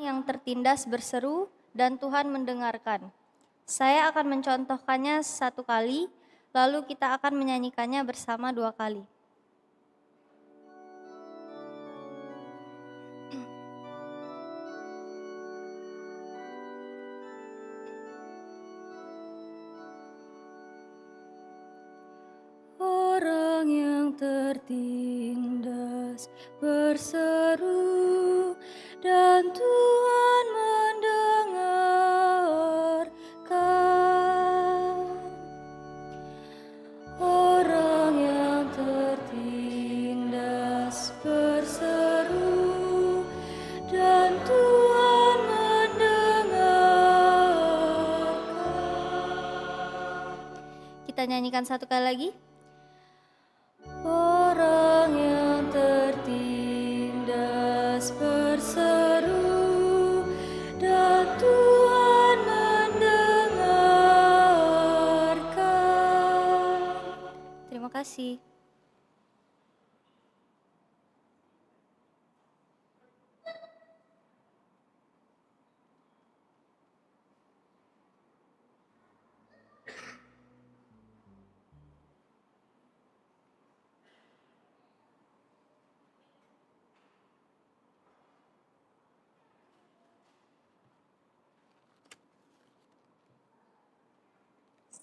Yang tertindas berseru dan Tuhan mendengarkan. Saya akan mencontohkannya satu kali, lalu kita akan menyanyikannya bersama dua kali. Orang yang tertindas berseru dan Tuhan mendengarkan. Orang yang tertindas berseru dan Tuhan mendengarkan. Kita nyanyikan satu kali lagi. Orang yang tertindas berseru dan Tuhan mendengarkan. Terima kasih.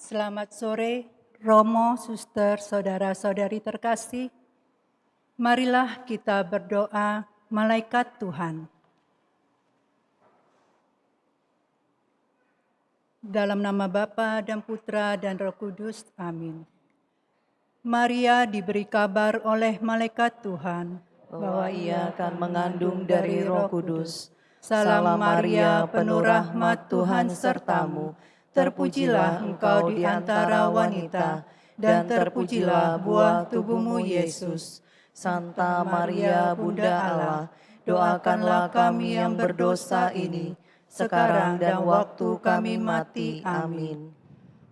Selamat sore, Romo, suster, saudara-saudari terkasih. Marilah kita berdoa, malaikat Tuhan. Dalam nama Bapa dan Putra dan Roh Kudus, amin. Maria diberi kabar oleh malaikat Tuhan bahwa ia akan mengandung dari Roh Kudus. Salam Maria, penuh rahmat Tuhan sertamu. Terpujilah engkau di antara wanita, dan terpujilah buah tubuhmu Yesus. Santa Maria, Bunda Allah, doakanlah kami yang berdosa ini, sekarang dan waktu kami mati. Amin.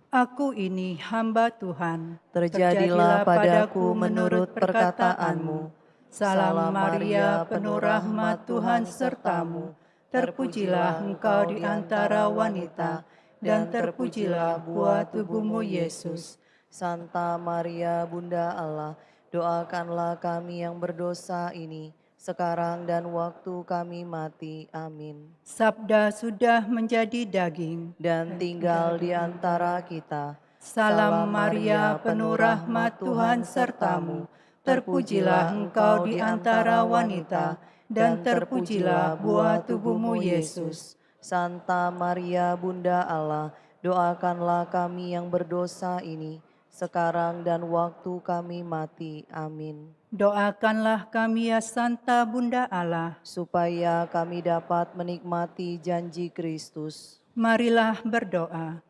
Aku ini hamba Tuhan, Terjadilah padaku menurut perkataanmu. Salam Maria, penuh rahmat Tuhan sertamu. Terpujilah engkau di antara wanita, dan terpujilah buah tubuhmu Yesus. Santa Maria, Bunda Allah, doakanlah kami yang berdosa ini, sekarang dan waktu kami mati. Amin. Sabda sudah menjadi daging Dan tinggal di antara kita. Salam Maria, penuh rahmat Tuhan sertamu. Terpujilah engkau di antara wanita, dan terpujilah buah tubuhmu Yesus. Santa Maria, Bunda Allah, doakanlah kami yang berdosa ini, sekarang dan waktu kami mati. Amin. Doakanlah kami ya Santa Bunda Allah, supaya kami dapat menikmati janji Kristus. Marilah berdoa.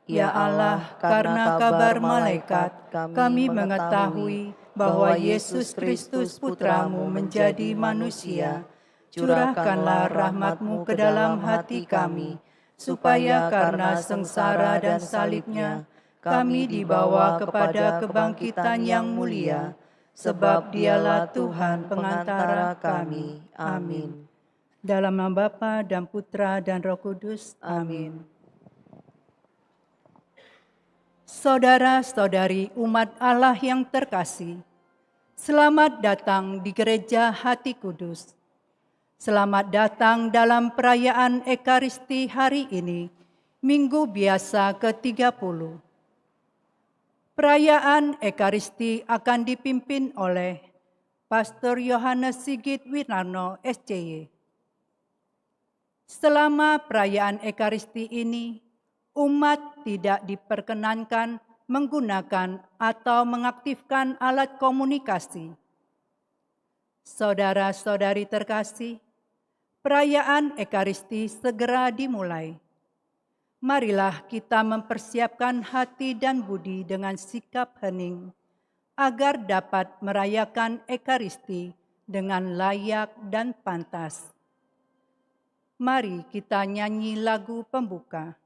Ya Allah, karena kabar malaikat, kami mengetahui bahwa Yesus Kristus Putramu menjadi manusia. Curahkanlah rahmat-Mu ke dalam hati kami, supaya karena sengsara dan salibnya, kami dibawa kepada kebangkitan yang mulia, sebab Dialah Tuhan pengantara kami. Amin. Dalam nama Bapa dan Putra dan Roh Kudus. Amin. Saudara-saudari umat Allah yang terkasih, selamat datang di Gereja Hati Kudus. Selamat datang dalam perayaan Ekaristi hari ini, Minggu Biasa ke-30. Perayaan Ekaristi akan dipimpin oleh Pastor Yohanes Sigit Winarno, SCY. Selama perayaan Ekaristi ini, umat tidak diperkenankan menggunakan atau mengaktifkan alat komunikasi. Saudara-saudari terkasih, perayaan Ekaristi segera dimulai. Marilah kita mempersiapkan hati dan budi dengan sikap hening, agar dapat merayakan Ekaristi dengan layak dan pantas. Mari kita nyanyi lagu pembuka.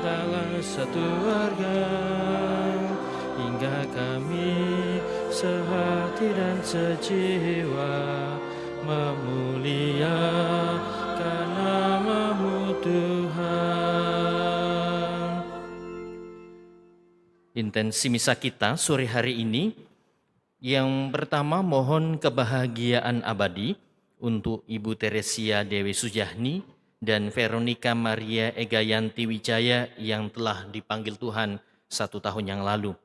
Dalam satu warga hingga kami sehati dan sejiwa memuliakan nama-Mu Tuhan. Intensi misa kita sore hari ini, yang pertama mohon kebahagiaan abadi untuk Ibu Teresia Dewi Sujahni dan Veronica Maria Egayanti Wijaya yang telah dipanggil Tuhan 1 tahun yang lalu.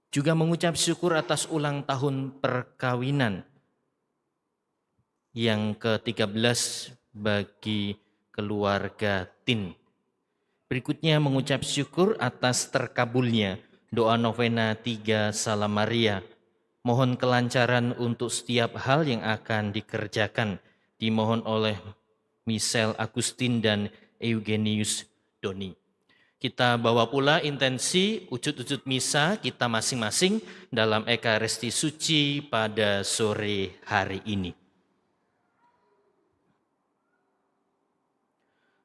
Juga mengucap syukur atas ulang tahun perkawinan yang ke-13 bagi keluarga Tin. Berikutnya mengucap syukur atas terkabulnya doa novena 3 Salam Maria. Mohon kelancaran untuk setiap hal yang akan dikerjakan. Dimohon oleh Michelle Agustin dan Eugenius Doni. Kita bawa pula intensi wujud-wujud misa kita masing-masing dalam Ekaristi Suci pada sore hari ini.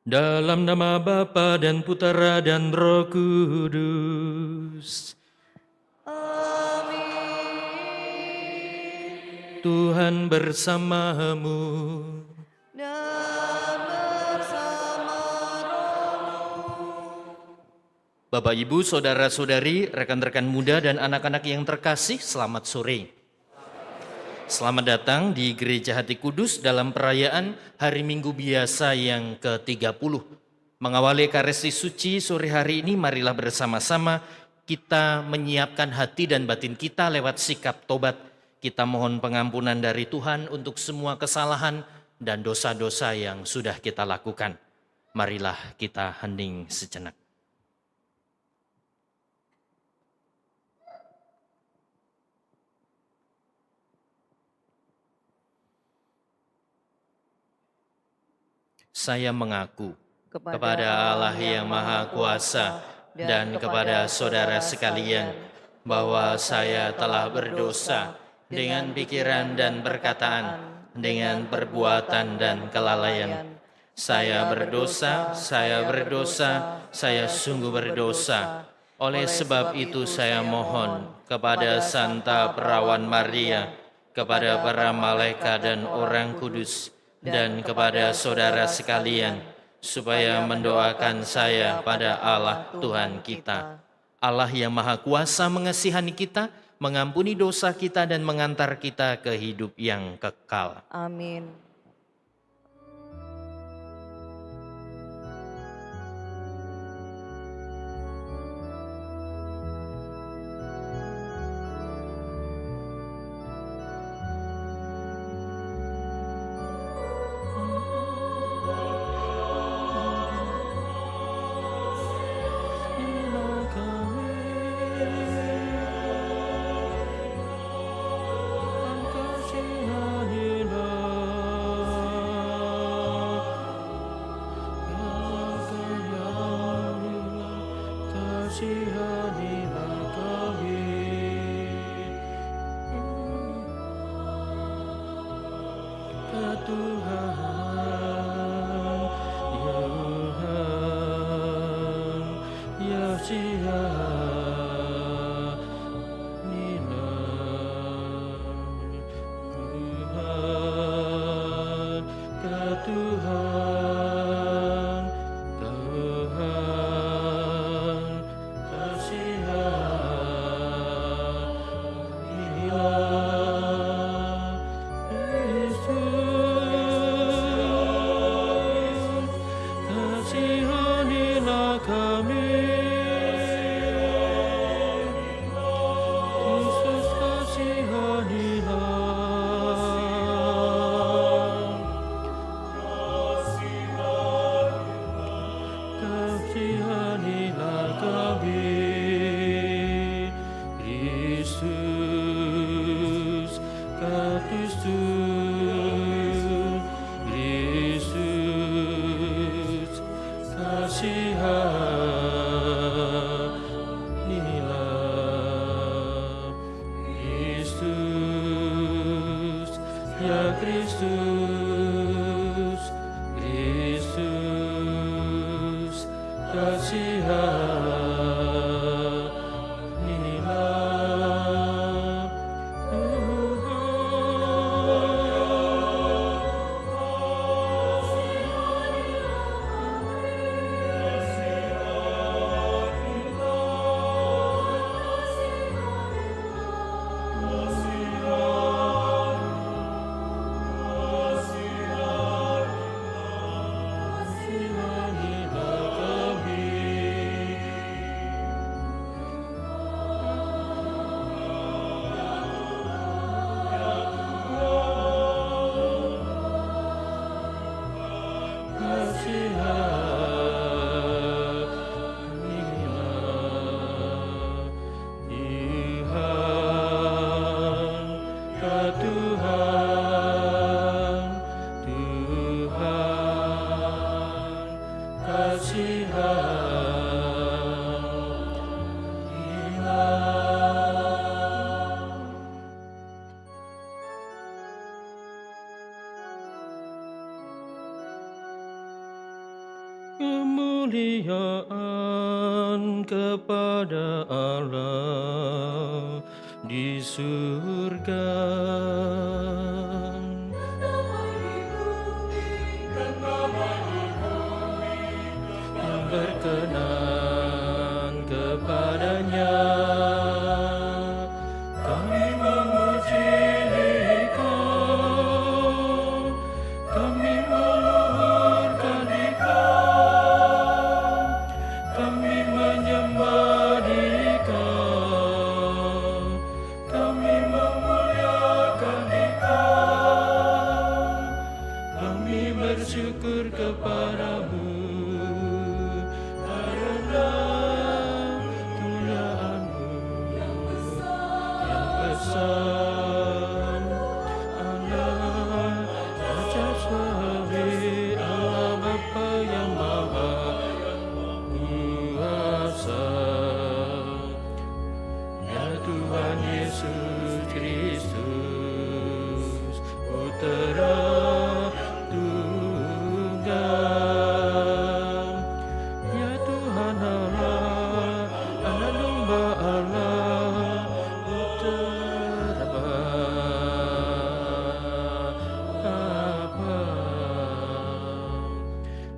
Dalam nama Bapa dan Putera dan Roh Kudus. Amin. Tuhan bersamamu. Dan bersama rohmu. Bapak, Ibu, saudara-saudari, rekan-rekan muda dan anak-anak yang terkasih, selamat sore. Selamat datang di Gereja Hati Kudus dalam perayaan Hari Minggu Biasa yang ke-30. Mengawali Ekaristi Suci sore hari ini, marilah bersama-sama kita menyiapkan hati dan batin kita lewat sikap tobat. Kita mohon pengampunan dari Tuhan untuk semua kesalahan dan dosa-dosa yang sudah kita lakukan. Marilah kita hening sejenak. Saya mengaku kepada Allah yang Maha Kuasa dan kepada saudara sekalian bahwa saya telah berdosa dengan pikiran dan perkataan, dengan perbuatan dan kelalaian. Saya berdosa, saya sungguh berdosa. Oleh sebab itu saya mohon kepada Santa Perawan Maria, kepada para malaikat dan orang kudus, dan kepada saudara sekalian, supaya mendoakan saya pada Allah Tuhan kita. Allah yang Maha Kuasa mengasihani kita, mengampuni dosa kita dan mengantar kita ke hidup yang kekal. Amin. kasihanilah di surga. Yang berkenan kepadanya, kami memuji Dikau, kami meluhurkan Dikau, kami menyembah Dikau, kami memuliakan Dikau, kami bersyukur kepadamu karena kemuliaan-Mu yang besar. Allah Raja Suami, Allah Bapa yang Maha Kuasa, ya Tuhan Yesus Kristus, Putera Tunggal, ya Tuhan Allah, Anak Domba Allah, Putera Bapa.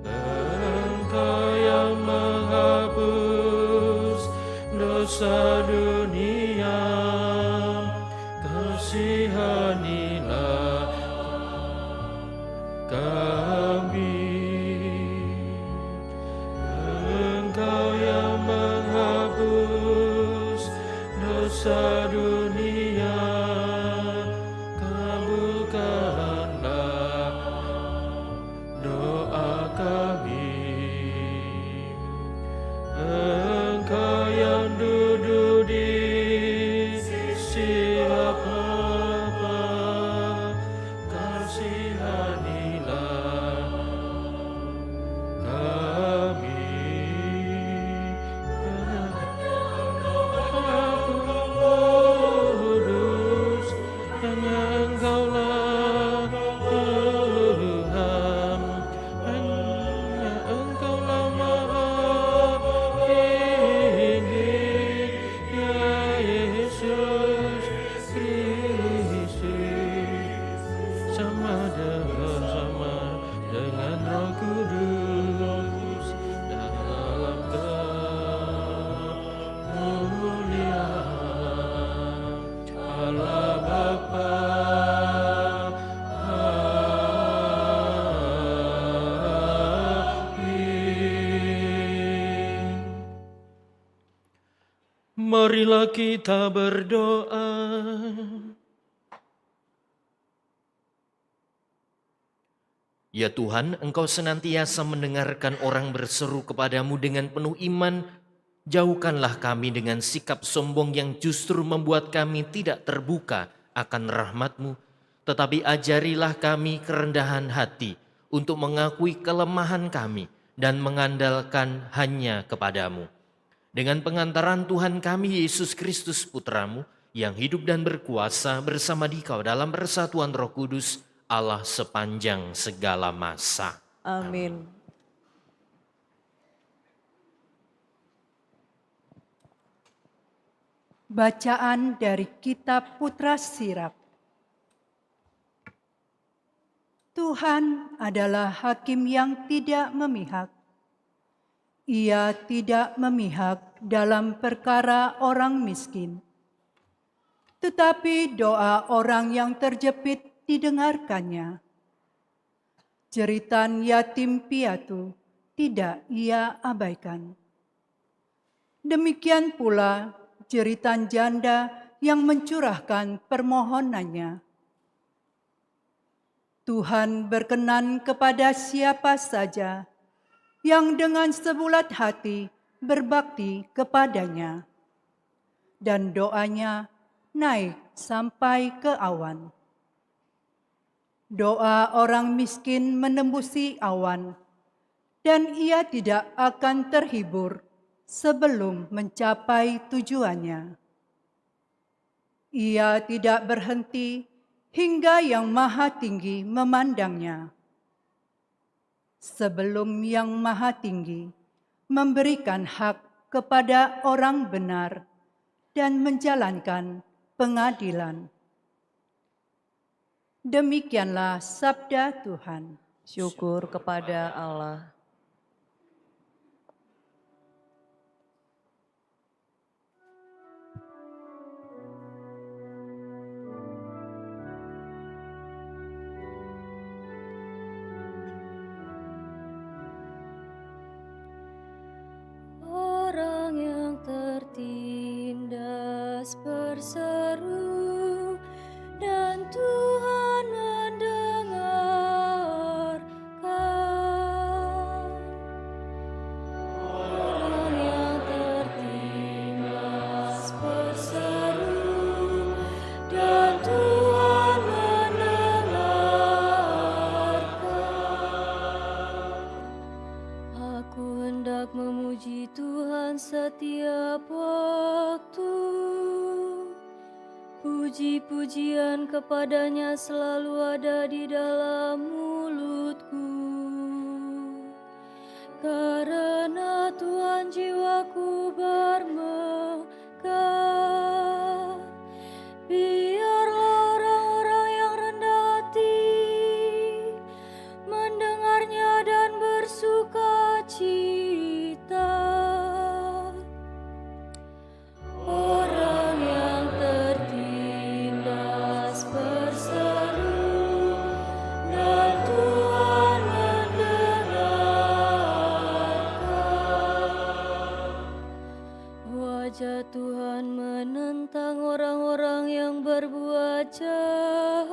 Engkau yang menghapus dosa dunia, kasihanilah kami. Engkau yang menghapus dosa dunia, kabulkanlah doa kami. Engkau yang duduk di sila Bapa, kasihanilah kami. Aku kudus, hanya Engkaulah Tuhan, hanya Engkaulah Maha Tinggi, ya Yesus Kristus, sama dengan Roh Kudus dalam kemuliaan Allah Bapa. Amin. Marilah kita berdoa. Ya Tuhan, Engkau senantiasa mendengarkan orang berseru kepadamu dengan penuh iman. Jauhkanlah kami dengan sikap sombong yang justru membuat kami tidak terbuka akan rahmat-Mu. Tetapi ajarilah kami kerendahan hati untuk mengakui kelemahan kami dan mengandalkan hanya kepadamu. Dengan pengantaran Tuhan kami Yesus Kristus Putra-Mu, yang hidup dan berkuasa bersama Dikau dalam persatuan Roh Kudus, Allah sepanjang segala masa. Amin. Bacaan dari Kitab Putra Siraf. Tuhan adalah hakim yang tidak memihak. Ia tidak memihak dalam perkara orang miskin. Tetapi doa orang yang terjepit didengarkannya. Jeritan yatim piatu tidak ia abaikan. Demikian pula jeritan janda yang mencurahkan permohonannya. Tuhan berkenan kepada siapa saja yang dengan sebulat hati berbakti kepadanya, dan doanya naik sampai ke awan. Doa orang miskin menembusi awan, dan ia tidak akan terhibur sebelum mencapai tujuannya. Ia tidak berhenti hingga Yang Maha Tinggi memandangnya. Sebelum Yang Maha Tinggi memberikan hak kepada orang benar dan menjalankan pengadilan. Demikianlah sabda Tuhan. Syukur kepada Allah. Orang yang tertindas berseru dan Tuhan mendengarkan. Orang yang tertindas berseru dan Tuhan mendengarkan. Aku hendak memuji Tuhan setiap waktu. Puji-pujian kepadanya selalu ada di dalam mulutku. Karena Tuhan jiwaku bermegah. Biarlah orang-orang yang rendah hati mendengarnya dan bersuka cita. Orang yang tertindas berseru dan Tuhan mendengarkan. Wajah Tuhan menentang orang-orang yang berbuat jahat,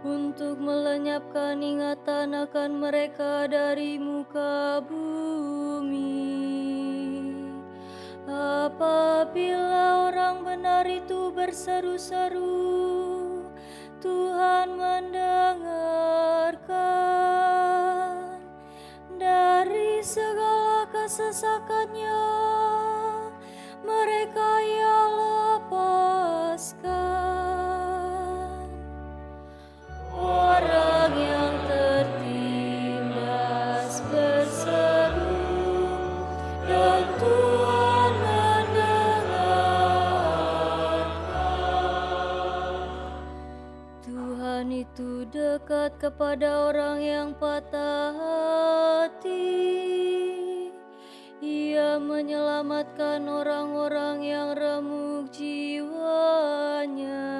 untuk melenyapkan ingatan akan mereka dari muka bumi. Apabila orang benar itu berseru-seru, Tuhan mendengarkan. Dari segala kesesakannya mereka Ia lepaskan. Orang yang tertindas berseru dan Tuhan mendengarkan. Tuhan itu dekat kepada orang yang patah hati. Ia menyelamatkan orang-orang yang remuk jiwanya.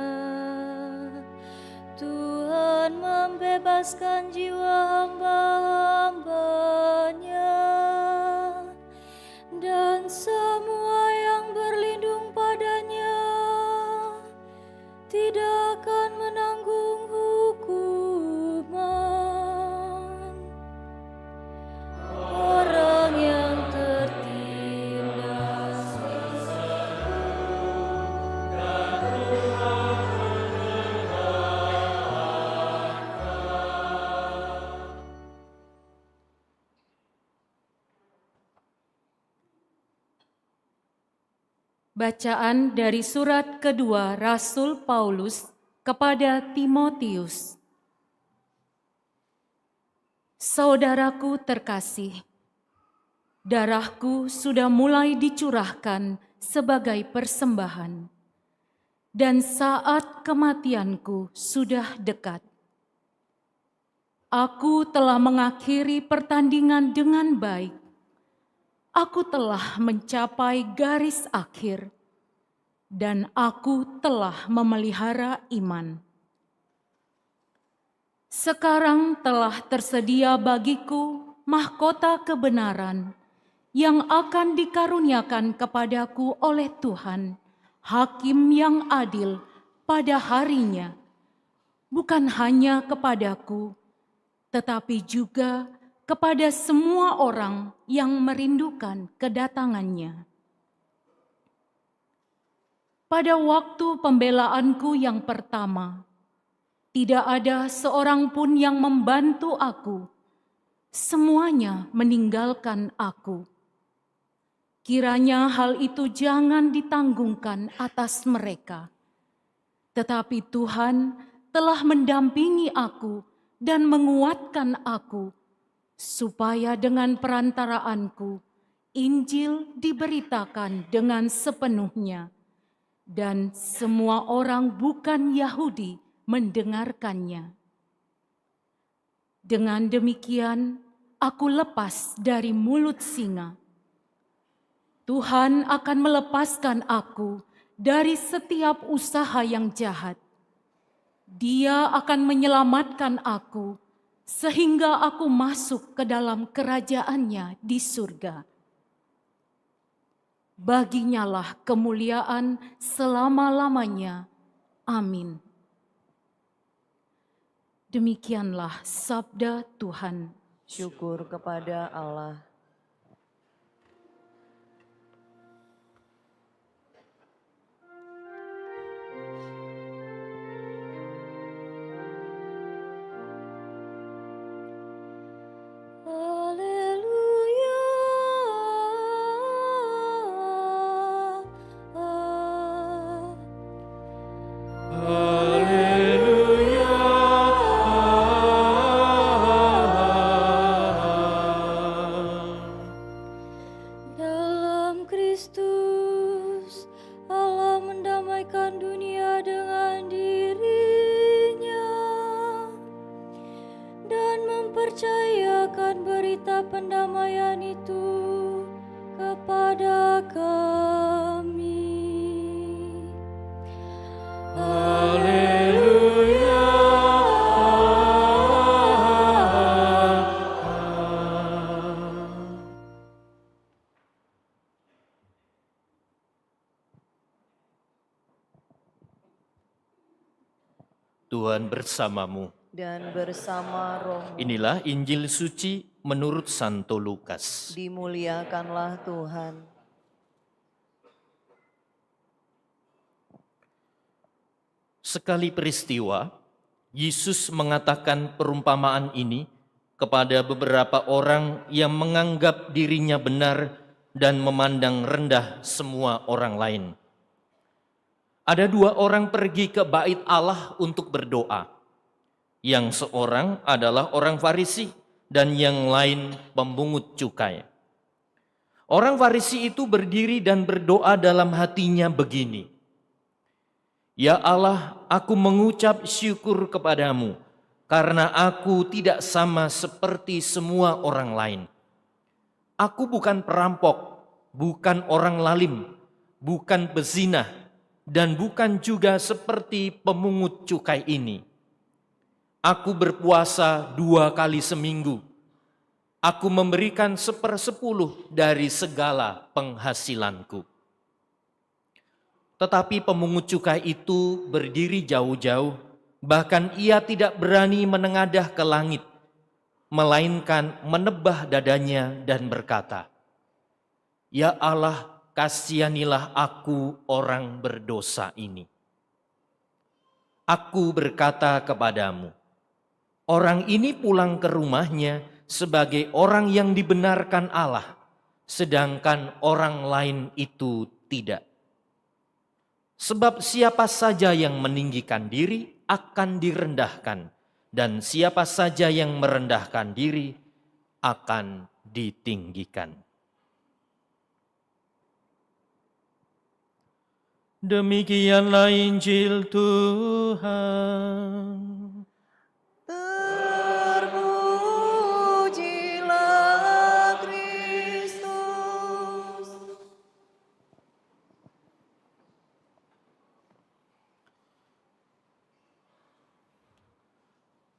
Tuhan membebaskan jiwa hamba-hambanya, dan semua yang berlindung padanya tidak akan menanggung hukuman. Orang yang tertindas Bacaan dari surat kedua Rasul Paulus kepada Timotius. Saudaraku terkasih, darahku sudah mulai dicurahkan sebagai persembahan, dan saat kematianku sudah dekat. Aku telah mengakhiri pertandingan dengan baik. Aku telah mencapai garis akhir, dan aku telah memelihara iman. Sekarang telah tersedia bagiku mahkota kebenaran yang akan dikaruniakan kepadaku oleh Tuhan, Hakim yang adil pada harinya, bukan hanya kepadaku, tetapi juga kepada semua orang yang merindukan kedatangannya. Pada waktu pembelaanku yang pertama, tidak ada seorang pun yang membantu aku. Semuanya meninggalkan aku. Kiranya hal itu jangan ditanggungkan atas mereka. Tetapi Tuhan telah mendampingi aku dan menguatkan aku, supaya dengan perantaraanku Injil diberitakan dengan sepenuhnya, dan semua orang bukan Yahudi mendengarkannya. Dengan demikian, aku lepas dari mulut singa. Tuhan akan melepaskan aku dari setiap usaha yang jahat. Dia akan menyelamatkan aku sehingga aku masuk ke dalam kerajaan-Nya di surga. Baginyalah kemuliaan selama-lamanya. Amin. Demikianlah sabda Tuhan. Syukur kepada Allah. Haleluya. Dalam Kristus, Allah mendamaikan dunia dengan diri-Nya dan mempercayakan berita pendamaian itu kepada kami. Haleluya. Tuhan bersamamu. Dan bersama rohmu. Inilah Injil suci menurut Santo Lukas. Dimuliakanlah Tuhan. Sekali peristiwa, Yesus mengatakan perumpamaan ini kepada beberapa orang yang menganggap dirinya benar dan memandang rendah semua orang lain. Ada dua orang pergi ke bait Allah untuk berdoa. Yang seorang adalah orang Farisi dan yang lain pemungut cukai. Orang Farisi itu berdiri dan berdoa dalam hatinya begini, "Ya Allah, aku mengucap syukur kepadamu karena aku tidak sama seperti semua orang lain. Aku bukan perampok, bukan orang lalim, bukan pezinah, dan bukan juga seperti pemungut cukai ini. Aku berpuasa 2 kali seminggu. Aku memberikan 1/10 dari segala penghasilanku." Tetapi pemungut cukai itu berdiri jauh-jauh, bahkan ia tidak berani menengadah ke langit, melainkan menebah dadanya dan berkata, "Ya Allah, kasihanilah aku orang berdosa ini. Aku berkata kepadamu, orang ini pulang ke rumahnya sebagai orang yang dibenarkan Allah, sedangkan orang lain itu tidak. Sebab siapa saja yang meninggikan diri akan direndahkan, dan siapa saja yang merendahkan diri akan ditinggikan." Demikianlah Injil Tuhan. Terpujilah Kristus.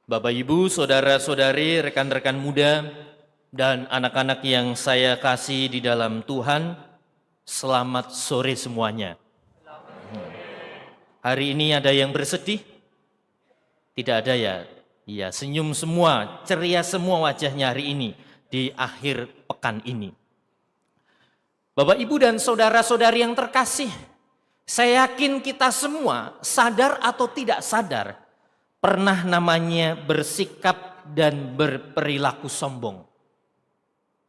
Bapak, Ibu, saudara-saudari, rekan-rekan muda, dan anak-anak yang saya kasih di dalam Tuhan, selamat sore semuanya. Hari ini ada yang bersedih? Tidak ada ya? Ya, senyum semua, ceria semua wajahnya hari ini, di akhir pekan ini. Bapak, Ibu, dan saudara-saudari yang terkasih, saya yakin kita semua, sadar atau tidak sadar, pernah namanya bersikap dan berperilaku sombong.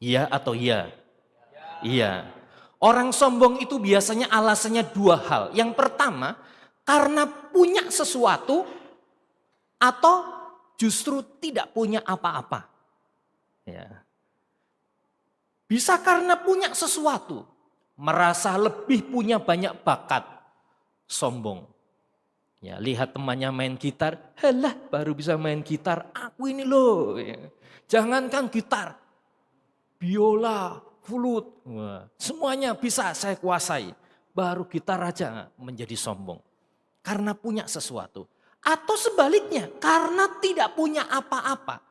Iya atau iya? Iya. Orang sombong itu biasanya alasannya 2 hal. Yang pertama, karena punya sesuatu atau justru tidak punya apa-apa. Ya. Bisa karena punya sesuatu, merasa lebih punya banyak bakat, sombong. Ya, lihat temannya main gitar, halah baru bisa main gitar, aku ini loh. Ya. Jangankan gitar, biola, flute, wah, semuanya bisa saya kuasai. Baru gitar aja menjadi sombong. Karena punya sesuatu. Atau sebaliknya, karena tidak punya apa-apa.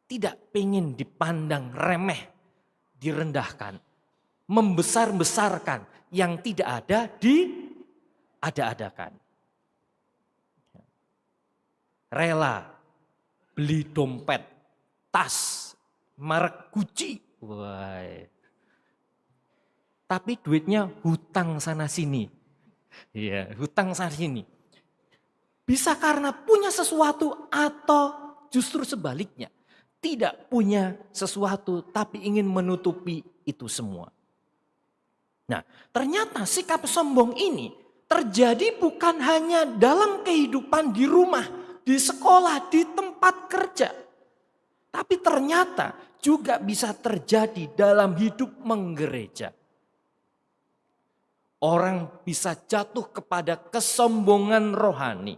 Tidak pengen dipandang remeh, direndahkan. Membesar-besarkan yang tidak ada diada-adakan. Rela beli dompet, tas, merek Gucci. Wah. Tapi duitnya hutang sana sini. Iya, hutang sana sini. Bisa karena punya sesuatu atau justru sebaliknya. Tidak punya sesuatu tapi ingin menutupi itu semua. Nah, ternyata sikap sombong ini terjadi bukan hanya dalam kehidupan di rumah, di sekolah, di tempat kerja. Tapi ternyata juga bisa terjadi dalam hidup menggereja. Orang bisa jatuh kepada kesombongan rohani.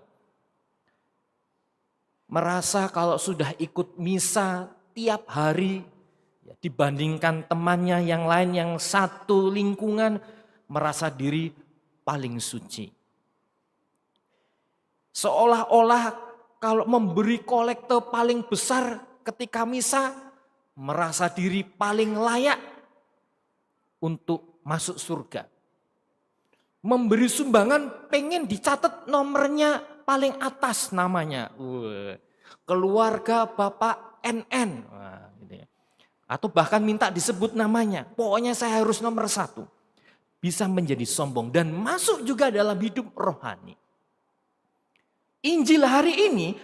Merasa kalau sudah ikut misa tiap hari, ya, dibandingkan temannya yang lain yang satu lingkungan, merasa diri paling suci. Seolah-olah kalau memberi kolekte paling besar ketika misa, merasa diri paling layak untuk masuk surga. Memberi sumbangan pengen dicatat nomornya paling atas namanya. Keluarga Bapak NN. Wah, gitu ya. Atau bahkan minta disebut namanya. Pokoknya saya harus nomor 1. Bisa menjadi sombong dan masuk juga dalam hidup rohani. Injil hari ini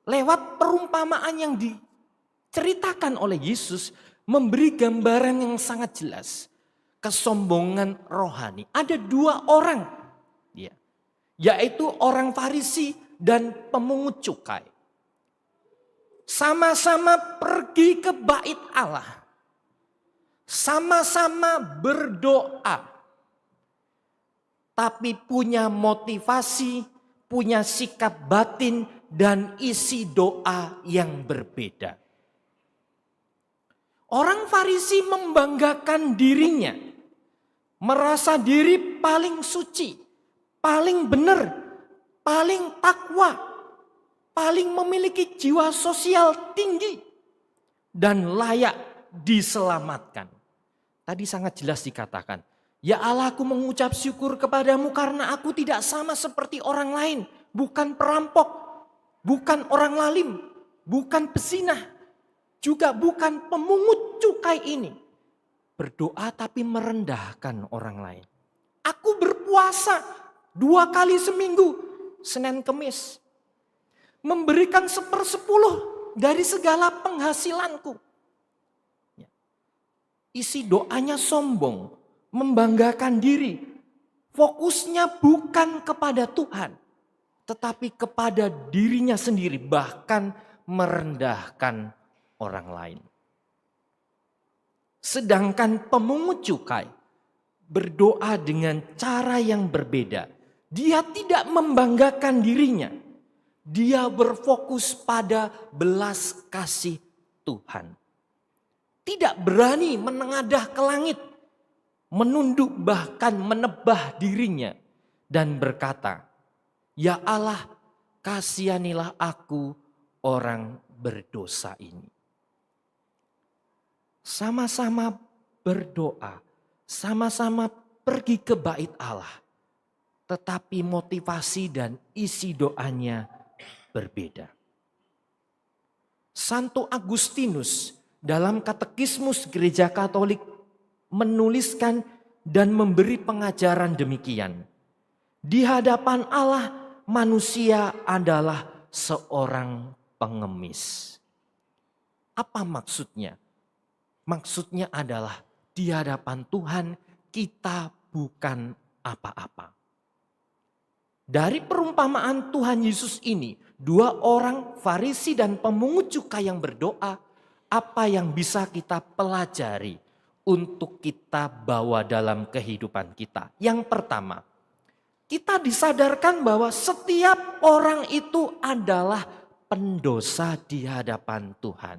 lewat perumpamaan yang diceritakan oleh Yesus memberi gambaran yang sangat jelas. Kesombongan rohani. Ada 2 orang. Ya, yaitu orang Farisi dan pemungut cukai. Sama-sama pergi ke bait Allah. Sama-sama berdoa. Tapi punya motivasi, punya sikap batin dan isi doa yang berbeda. Orang Farisi membanggakan dirinya. Merasa diri paling suci, paling benar, paling takwa, paling memiliki jiwa sosial tinggi, dan layak diselamatkan. Tadi sangat jelas dikatakan, ya Allah, aku mengucap syukur kepadamu karena aku tidak sama seperti orang lain. Bukan perampok, bukan orang lalim, bukan pezinah, juga bukan pemungut cukai ini. Berdoa tapi merendahkan orang lain. Aku berpuasa 2 kali seminggu, Senin Kemis. Memberikan 1/10 dari segala penghasilanku. Isi doanya sombong, membanggakan diri. Fokusnya bukan kepada Tuhan, tetapi kepada dirinya sendiri, bahkan merendahkan orang lain. Sedangkan pemungut cukai berdoa dengan cara yang berbeda. Dia tidak membanggakan dirinya. Dia berfokus pada belas kasih Tuhan. Tidak berani menengadah ke langit, menunduk bahkan menebah dirinya dan berkata, ya Allah, kasihanilah aku orang berdosa ini. Sama-sama berdoa, sama-sama pergi ke bait Allah. Tetapi motivasi dan isi doanya berbeda. Santo Agustinus dalam Katekismus Gereja Katolik menuliskan dan memberi pengajaran demikian. Di hadapan Allah manusia adalah seorang pengemis. Apa maksudnya? Maksudnya adalah di hadapan Tuhan kita bukan apa-apa. Dari perumpamaan Tuhan Yesus ini, 2 orang Farisi dan pemungut cukai yang berdoa, apa yang bisa kita pelajari untuk kita bawa dalam kehidupan kita? Yang pertama, Kita disadarkan bahwa setiap orang itu adalah pendosa di hadapan Tuhan.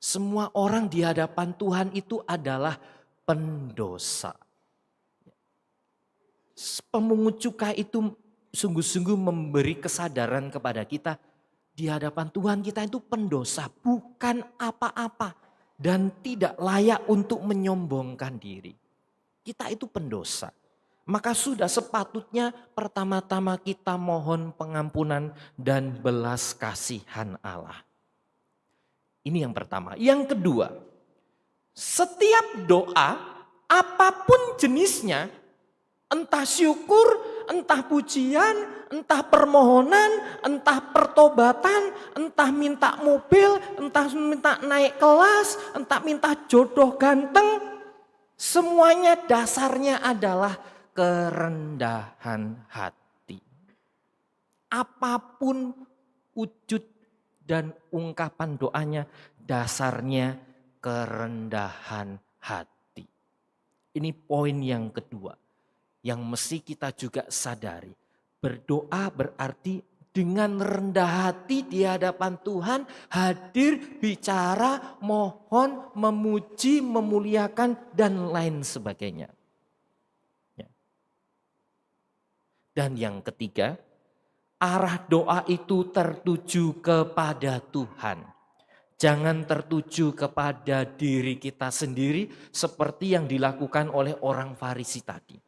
Semua orang di hadapan Tuhan itu adalah pendosa. Pemungut cukai itu sungguh-sungguh memberi kesadaran kepada kita, di hadapan Tuhan kita itu pendosa, bukan apa-apa, dan tidak layak untuk menyombongkan diri. Kita itu pendosa. Maka sudah sepatutnya pertama-tama kita mohon pengampunan dan belas kasihan Allah. Ini yang pertama. Yang kedua, setiap doa apapun jenisnya, entah syukur, entah pujian, entah permohonan, entah pertobatan, entah minta mobil, entah minta naik kelas, entah minta jodoh ganteng, semuanya dasarnya adalah kerendahan hati. Apapun wujud dan ungkapan doanya, dasarnya kerendahan hati. Ini poin yang kedua yang mesti kita juga sadari. Berdoa berarti dengan rendah hati di hadapan Tuhan, hadir, bicara, mohon, memuji, memuliakan, dan lain sebagainya. Dan yang ketiga, arah doa itu tertuju kepada Tuhan. Jangan tertuju kepada diri kita sendiri seperti yang dilakukan oleh orang Farisi tadi.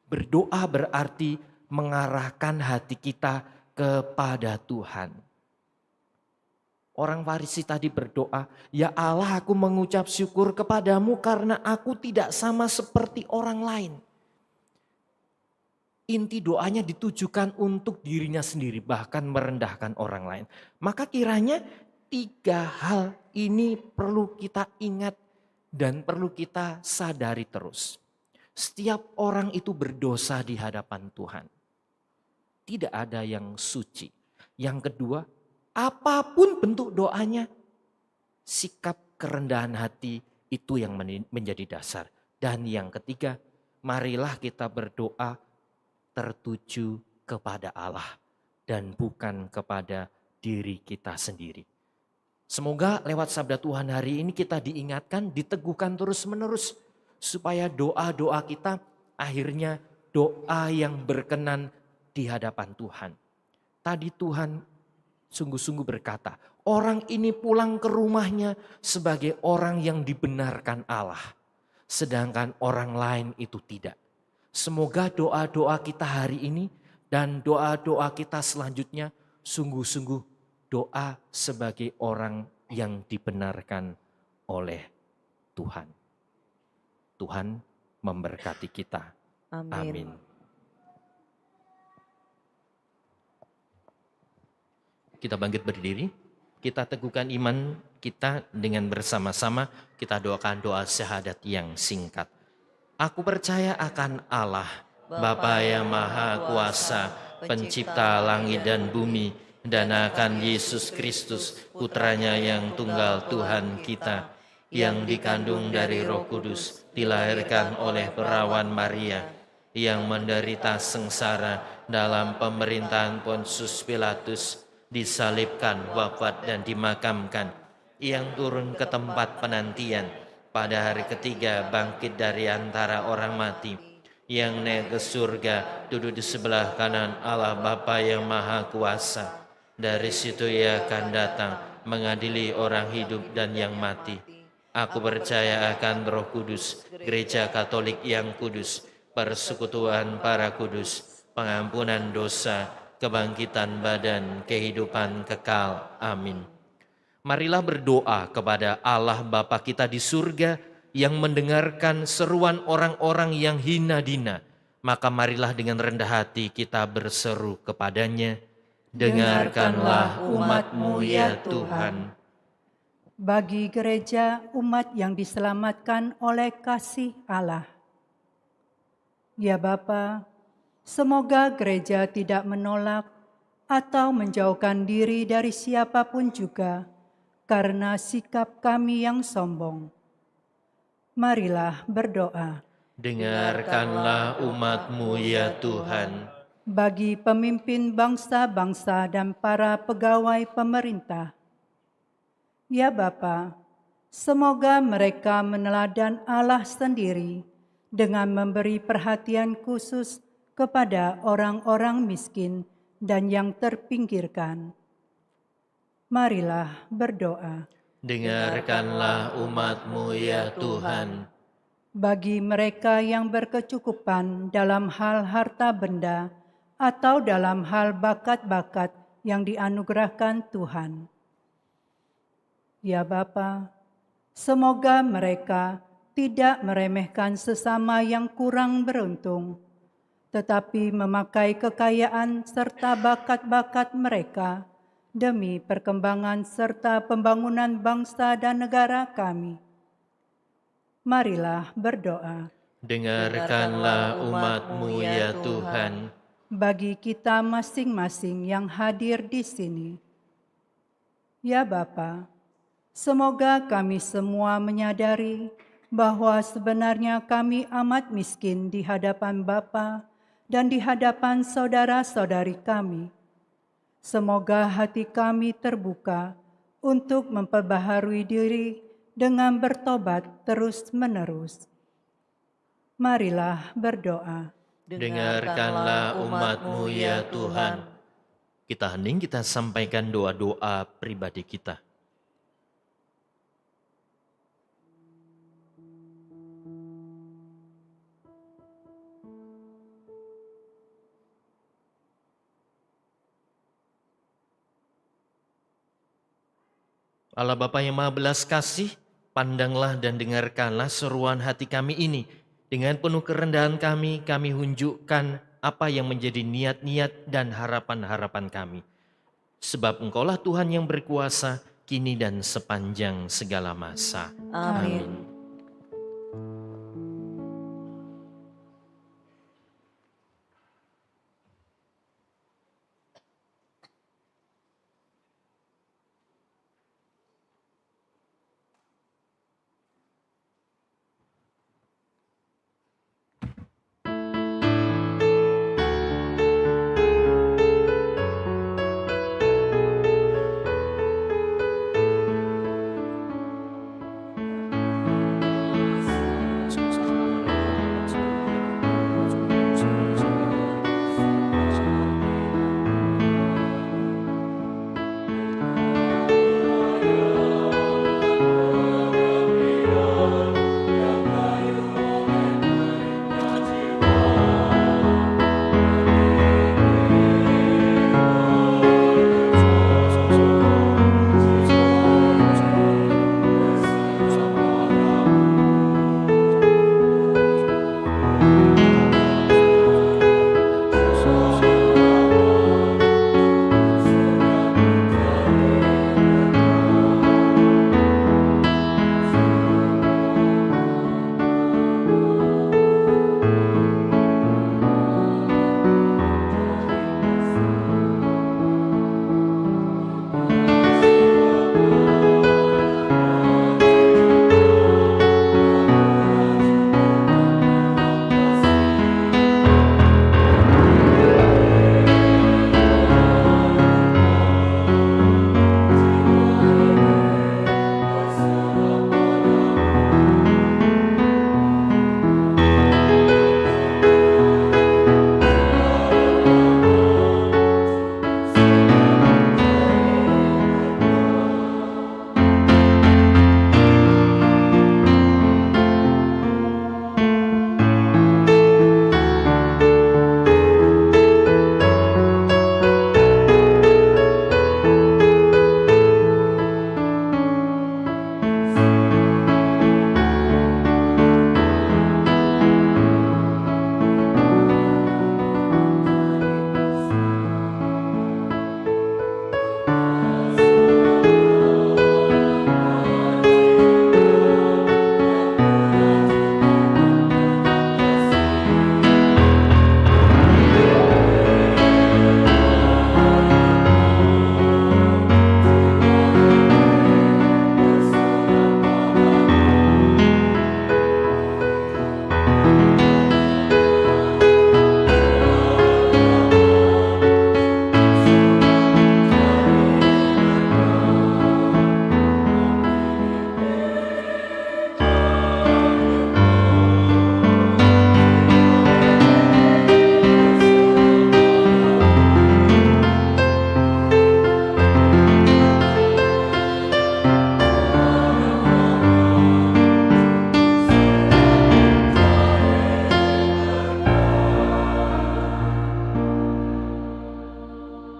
Berdoa berarti mengarahkan hati kita kepada Tuhan. Orang Farisi tadi berdoa, "Ya Allah, aku mengucap syukur kepadamu karena aku tidak sama seperti orang lain." Inti doanya ditujukan untuk dirinya sendiri, bahkan merendahkan orang lain. Maka kiranya 3 hal ini perlu kita ingat dan perlu kita sadari terus. Setiap orang itu berdosa di hadapan Tuhan. Tidak ada yang suci. Yang kedua, apapun bentuk doanya, sikap kerendahan hati itu yang menjadi dasar. Dan yang ketiga, marilah kita berdoa tertuju kepada Allah dan bukan kepada diri kita sendiri. Semoga lewat sabda Tuhan hari ini kita diingatkan, diteguhkan terus-menerus supaya doa-doa kita akhirnya doa yang berkenan di hadapan Tuhan. Tadi Tuhan sungguh-sungguh berkata, orang ini pulang ke rumahnya sebagai orang yang dibenarkan Allah, sedangkan orang lain itu tidak. Semoga doa-doa kita hari ini dan doa-doa kita selanjutnya sungguh-sungguh doa sebagai orang yang dibenarkan oleh Tuhan. Tuhan memberkati kita. Amin. Kita bangkit berdiri, kita teguhkan iman kita dengan bersama-sama, kita doakan doa syahadat yang singkat. Aku percaya akan Allah, Bapa yang Maha Kuasa, Pencipta langit dan bumi, dan akan Yesus Kristus, Putranya yang tunggal Tuhan kita, yang dikandung dari Roh Kudus, dilahirkan oleh perawan Maria, yang menderita sengsara dalam pemerintahan Pontius Pilatus, disalibkan, wafat dan dimakamkan, yang turun ke tempat penantian, pada hari ketiga bangkit dari antara orang mati, yang naik ke surga, duduk di sebelah kanan Allah Bapa yang Maha Kuasa. Dari situ Ia akan datang mengadili orang hidup dan yang mati. Aku percaya akan Roh Kudus, Gereja Katolik yang kudus, persekutuan para kudus, pengampunan dosa, kebangkitan badan, kehidupan kekal. Amin. Marilah berdoa kepada Allah Bapa kita di surga yang mendengarkan seruan orang-orang yang hina dina. Maka marilah dengan rendah hati kita berseru kepadanya, dengarkanlah umat-Mu ya Tuhan. Bagi gereja umat yang diselamatkan oleh kasih Allah. Ya Bapa, semoga gereja tidak menolak atau menjauhkan diri dari siapapun juga karena sikap kami yang sombong. Marilah berdoa. Dengarkanlah umat-Mu ya Tuhan. Bagi pemimpin bangsa-bangsa dan para pegawai pemerintah, ya Bapa, semoga mereka meneladan Allah sendiri dengan memberi perhatian khusus kepada orang-orang miskin dan yang terpinggirkan. Marilah berdoa. Dengarkanlah umat-Mu ya Tuhan. Bagi mereka yang berkecukupan dalam hal harta benda atau dalam hal bakat-bakat yang dianugerahkan Tuhan. Ya Bapa, semoga mereka tidak meremehkan sesama yang kurang beruntung, tetapi memakai kekayaan serta bakat-bakat mereka demi perkembangan serta pembangunan bangsa dan negara kami. Marilah berdoa. Dengarkanlah umat-Mu ya Tuhan. Bagi kita masing-masing yang hadir di sini, ya Bapa, semoga kami semua menyadari bahwa sebenarnya kami amat miskin di hadapan Bapa dan di hadapan saudara-saudari kami. Semoga hati kami terbuka untuk memperbaharui diri dengan bertobat terus-menerus. Marilah berdoa. Dengarkanlah umat-Mu ya Tuhan. Kita hening, kita sampaikan doa-doa pribadi kita. Allah Bapa yang Maha Belas Kasih, pandanglah dan dengarkanlah seruan hati kami ini. Dengan penuh kerendahan kami hunjukkan apa yang menjadi niat-niat dan harapan-harapan kami. Sebab Engkaulah Tuhan yang berkuasa, kini dan sepanjang segala masa. Amin.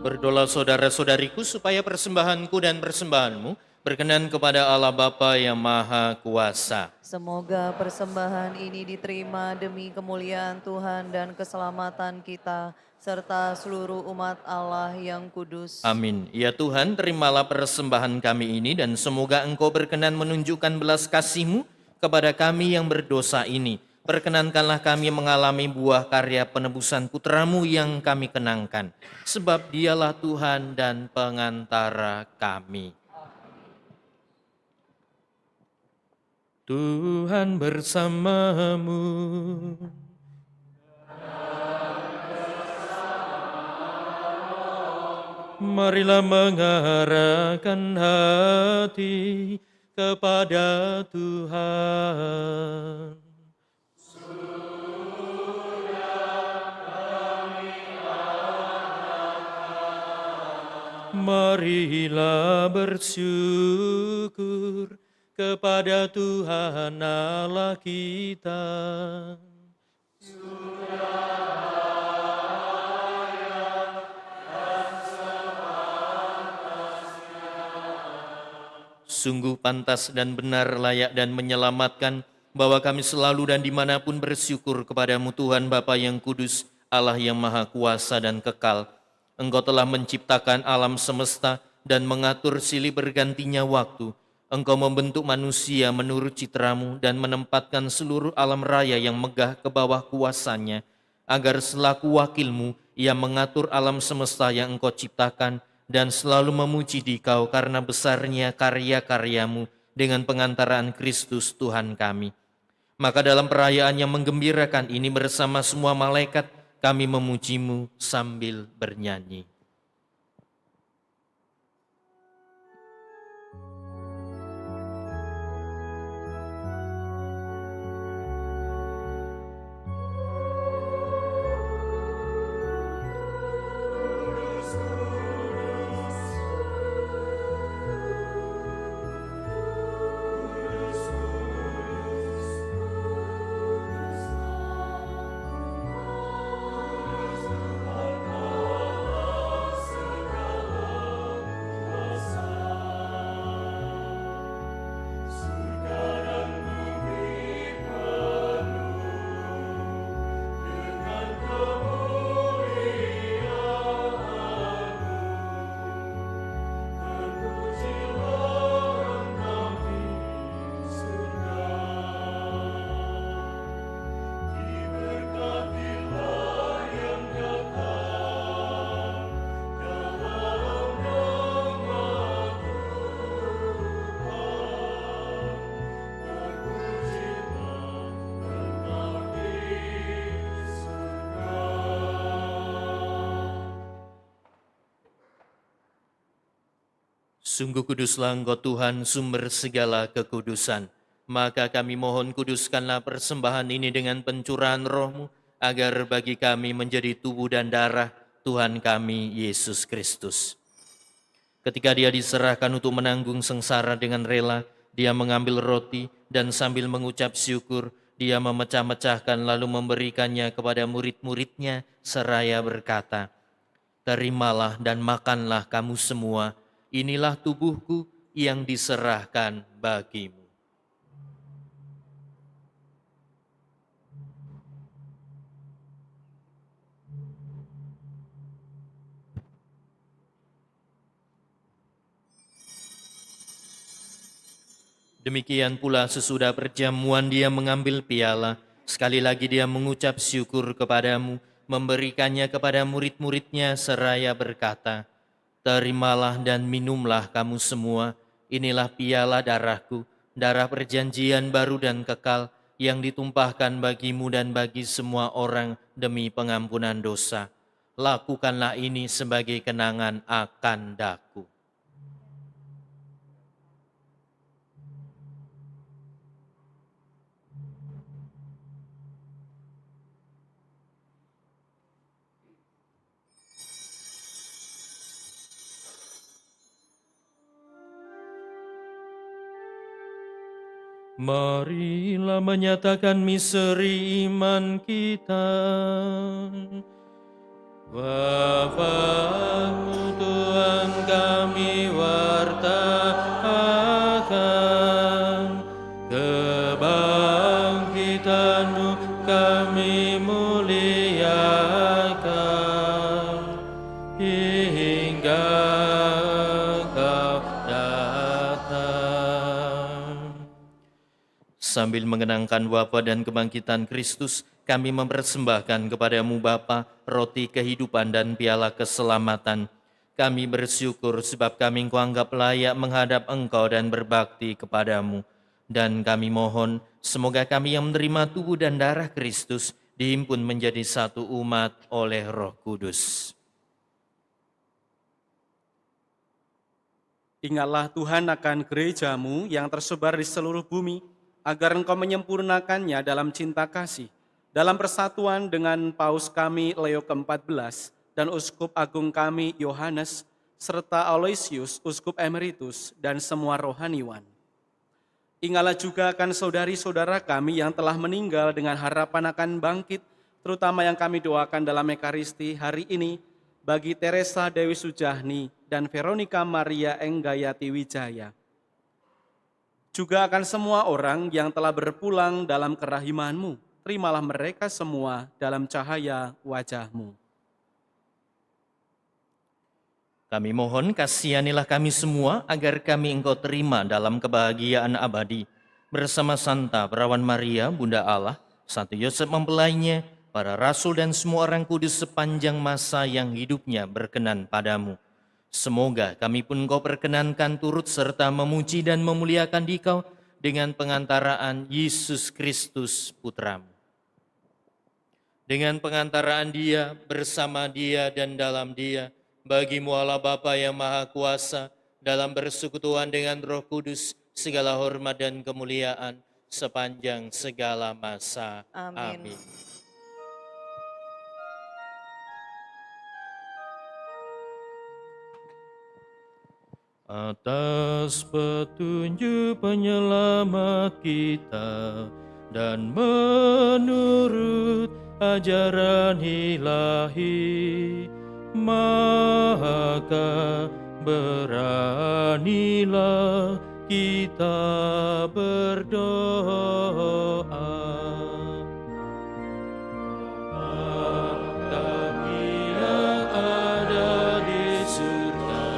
Berdoa saudara-saudariku supaya persembahanku dan persembahanmu berkenan kepada Allah Bapa yang Maha Kuasa. Semoga persembahan ini diterima demi kemuliaan Tuhan dan keselamatan kita, serta seluruh umat Allah yang kudus. Amin. Ya Tuhan, terimalah persembahan kami ini dan semoga Engkau berkenan menunjukkan belas kasih-Mu kepada kami yang berdosa ini. Perkenankanlah kami mengalami buah karya penebusan Putra-Mu yang kami kenangkan, sebab Dialah Tuhan dan pengantara kami. Tuhan bersamamu. Marilah mengarahkan hati kepada Tuhan. Marilah bersyukur kepada Tuhan Allah kita. Sungguh pantas dan benar, layak dan menyelamatkan bahwa kami selalu dan dimanapun bersyukur kepadamu Tuhan Bapa yang kudus, Allah yang maha kuasa dan kekal. Engkau telah menciptakan alam semesta dan mengatur silih bergantinya waktu. Engkau membentuk manusia menurut citramu dan menempatkan seluruh alam raya yang megah ke bawah kuasanya, agar selaku wakilmu ia mengatur alam semesta yang engkau ciptakan dan selalu memuji Dikau karena besarnya karya-karyamu dengan pengantaraan Kristus Tuhan kami. Maka dalam perayaan yang menggembirakan ini bersama semua malaikat kami memuji-Mu sambil bernyanyi. Sungguh kuduslah Engkau Tuhan, sumber segala kekudusan. Maka kami mohon kuduskanlah persembahan ini dengan pencurahan Roh-Mu, agar bagi kami menjadi tubuh dan darah Tuhan kami, Yesus Kristus. Ketika Dia diserahkan untuk menanggung sengsara dengan rela, Dia mengambil roti dan sambil mengucap syukur, Dia memecah-mecahkan lalu memberikannya kepada murid-muridnya seraya berkata, "Terimalah dan makanlah kamu semua, inilah tubuhku yang diserahkan bagimu." Demikian pula sesudah perjamuan Dia mengambil piala, sekali lagi Dia mengucap syukur kepadamu, memberikannya kepada murid-muridnya seraya berkata, "Terimalah dan minumlah kamu semua, inilah piala darahku, darah perjanjian baru dan kekal, yang ditumpahkan bagimu dan bagi semua orang demi pengampunan dosa. Lakukanlah ini sebagai kenangan akan daku." Marilah menyatakan misteri iman kita. Bapa Sambil mengenangkan wafat dan kebangkitan Kristus, kami mempersembahkan kepadamu Bapa roti kehidupan dan piala keselamatan. Kami bersyukur sebab kami Engkau anggap layak menghadap Engkau dan berbakti kepadamu. Dan kami mohon, semoga kami yang menerima tubuh dan darah Kristus dihimpun menjadi satu umat oleh Roh Kudus. Ingatlah Tuhan akan gerejamu yang tersebar di seluruh bumi, agar Engkau menyempurnakannya dalam cinta kasih, dalam persatuan dengan Paus kami Leo ke-14 dan Uskup Agung kami Yohanes, serta Aloysius, Uskup Emeritus, dan semua rohaniwan. Ingatlah juga akan saudari-saudara kami yang telah meninggal dengan harapan akan bangkit, terutama yang kami doakan dalam Ekaristi hari ini, bagi Teresa Dewi Sujahni dan Veronica Maria Enggayati Wijaya. Juga akan semua orang yang telah berpulang dalam kerahiman-Mu, terimalah mereka semua dalam cahaya wajah-Mu. Kami mohon kasihanilah kami semua agar kami Engkau terima dalam kebahagiaan abadi. Bersama Santa Perawan Maria, Bunda Allah, Santo Yosef mempelainya, para rasul dan semua orang kudus sepanjang masa yang hidupnya berkenan padamu. Semoga kami pun Engkau perkenankan turut serta memuji dan memuliakan Dikau dengan pengantaraan Yesus Kristus Putramu. Dengan pengantaraan Dia, bersama Dia dan dalam Dia, bagimu Allah Bapa yang Maha Kuasa, dalam persekutuan dengan Roh Kudus, segala hormat dan kemuliaan sepanjang segala masa. Amin. Amin. Atas petunjuk penyelamat kita dan menurut ajaran ilahi, maka beranilah kita berdoa. Kami yang ada di surga,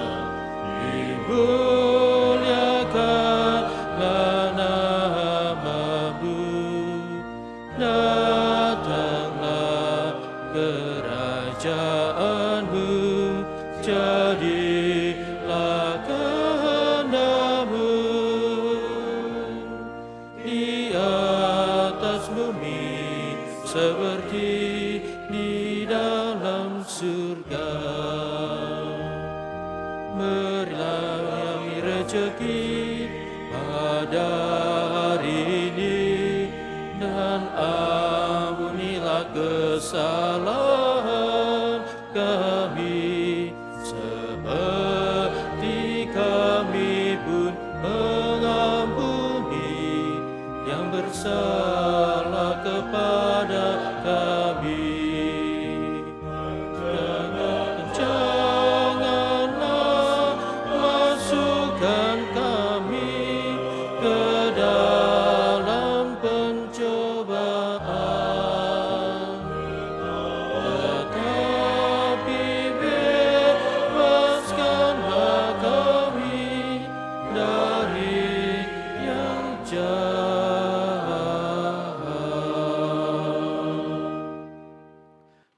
dimuliakanlah nama-Mu, datanglah kerajaan-Mu, jadilah kehendak-Mu di atas bumi seperti di dalam surga. Berilah kami rezeki pada hari ini, dan ampunilah kesalahan kami, seperti kami pun mengampuni yang bersalah kepada kami. Janganlah masukkan kami ke dalam pencobaan, tetapi bebaskanlah kami dari yang jahat.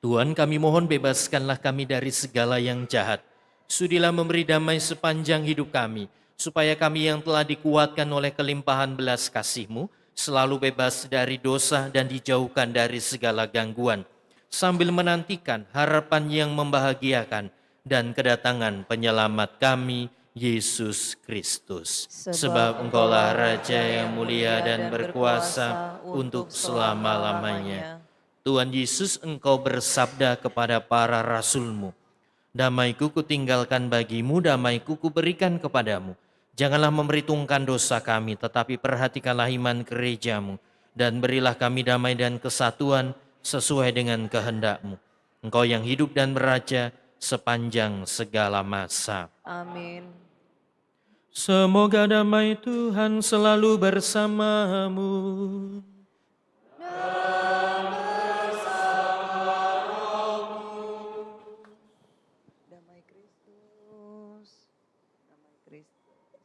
Tuhan, kami mohon bebaskanlah kami dari segala yang jahat. Sudilah memberi damai sepanjang hidup kami, supaya kami yang telah dikuatkan oleh kelimpahan belas kasih-Mu selalu bebas dari dosa dan dijauhkan dari segala gangguan, sambil menantikan harapan yang membahagiakan dan kedatangan penyelamat kami, Yesus Kristus. Sebab Engkaulah Raja yang mulia dan berkuasa untuk selama-lamanya. Tuhan Yesus, Engkau bersabda kepada para rasul-Mu, damai-Ku kutinggalkan bagimu, damai-Ku kuberikan kepadamu. Janganlah memperhitungkan dosa kami, tetapi perhatikanlah iman gereja-Mu, dan berilah kami damai dan kesatuan sesuai dengan kehendak-Mu. Engkau yang hidup dan beraja sepanjang segala masa. Amin. Semoga damai Tuhan selalu bersamamu. Damai Kristus. Damai Kristus.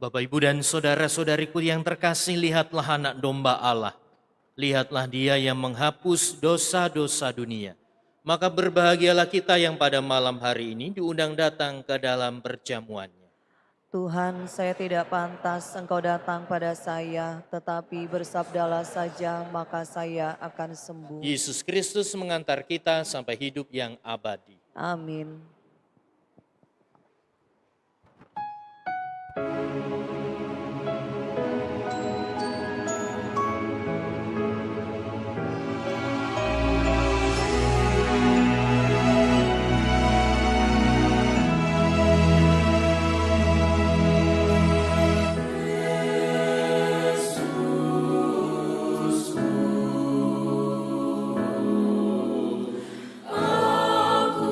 Bapak, Ibu, dan saudara-saudariku yang terkasih, lihatlah anak domba Allah. Lihatlah dia yang menghapus dosa-dosa dunia. Maka berbahagialah kita yang pada malam hari ini diundang datang ke dalam perjamuannya. Tuhan, saya tidak pantas Engkau datang pada saya, tetapi bersabdalah saja, maka saya akan sembuh. Yesus Kristus mengantar kita sampai hidup yang abadi. Amin. Aku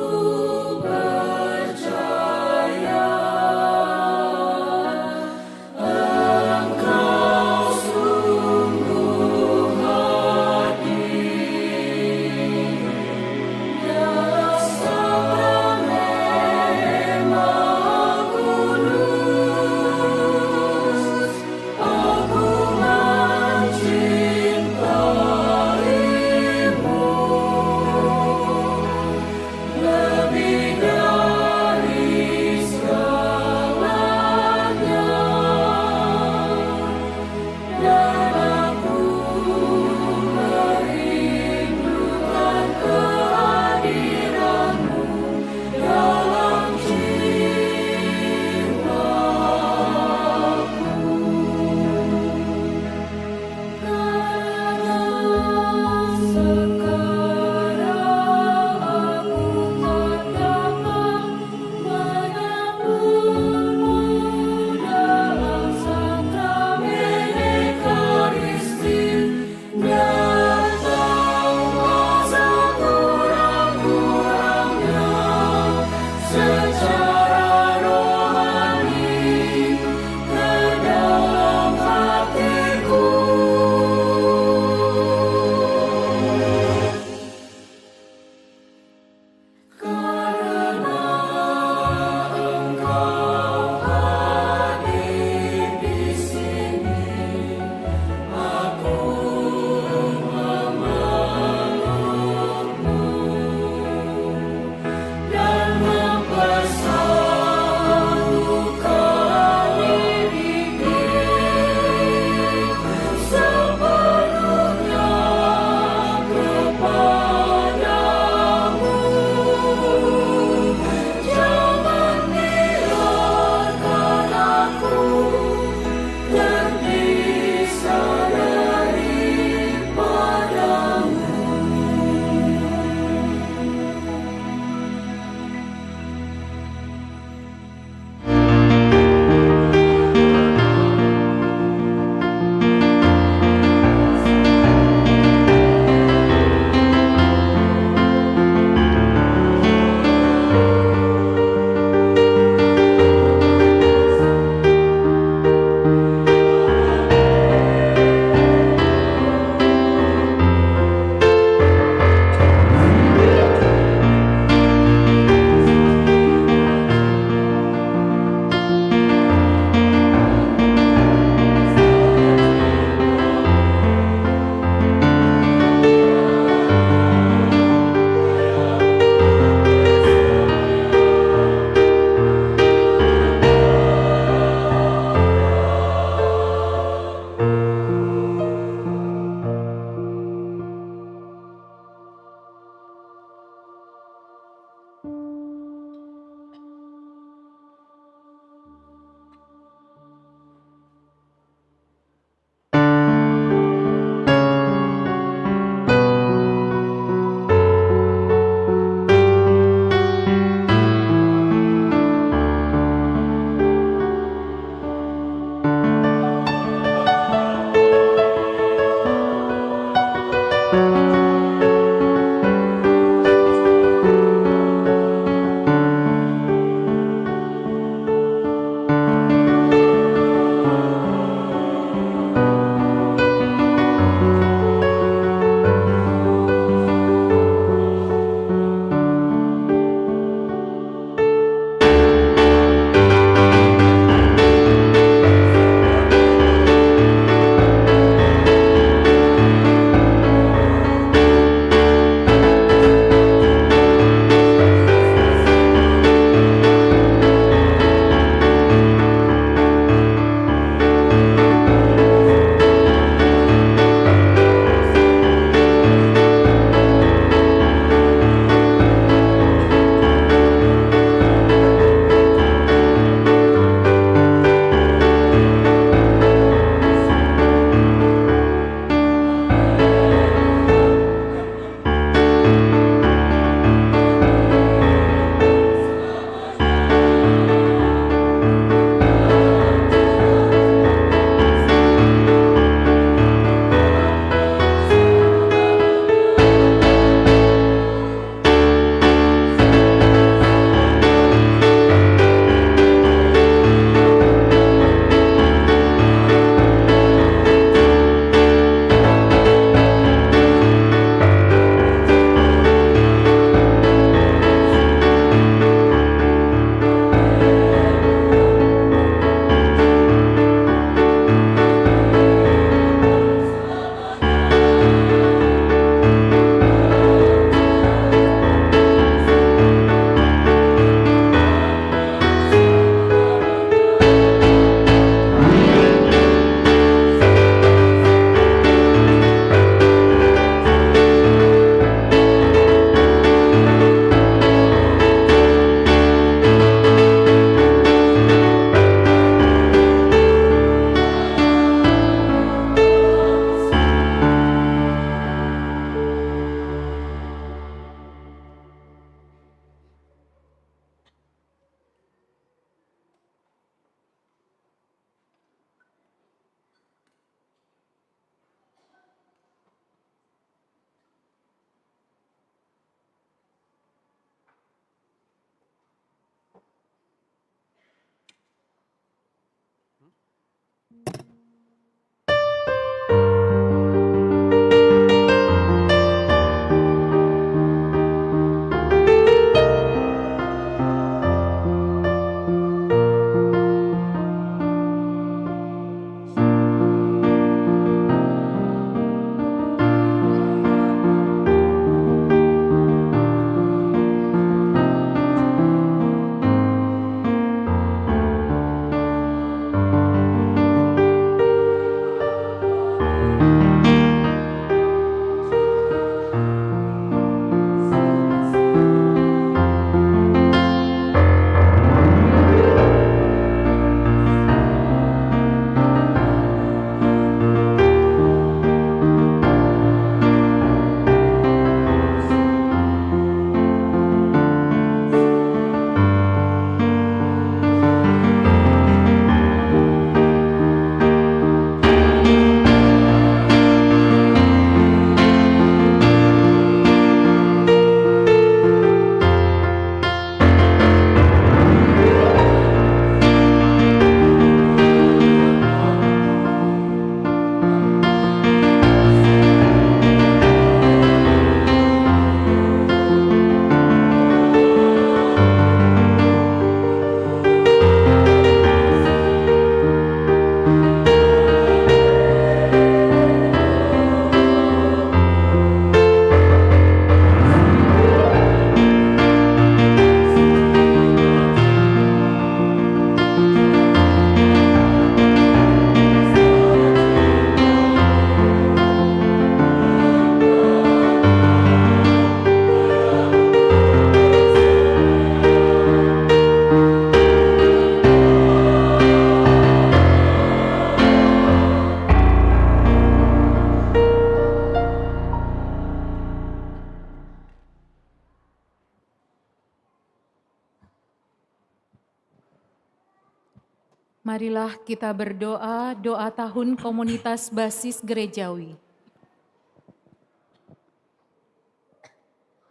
Marilah kita berdoa, doa tahun komunitas basis gerejawi.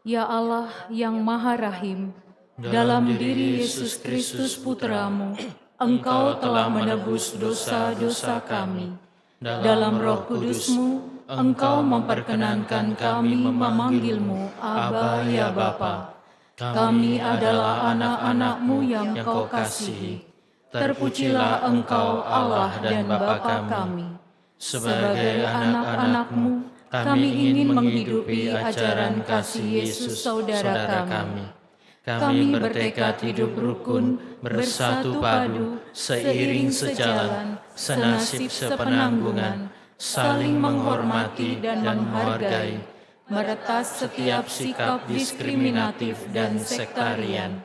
Ya Allah yang Maha Rahim, dalam diri Yesus Kristus Putramu, Engkau telah menebus dosa-dosa kami. Dalam Roh Kudus-Mu, Engkau memperkenankan kami memanggil-Mu, Aba ya Bapa. Kami adalah anak-anak-Mu yang Kau kasihi. Terpujilah Engkau Allah dan Bapa kami. Sebagai anak-anak-Mu, kami ingin menghidupi ajaran kasih Yesus Saudara kami. Kami bertekad hidup rukun, bersatu padu, seiring sejalan, senasib sepenanggungan, saling menghormati dan menghargai, meretas setiap sikap diskriminatif dan sektarian.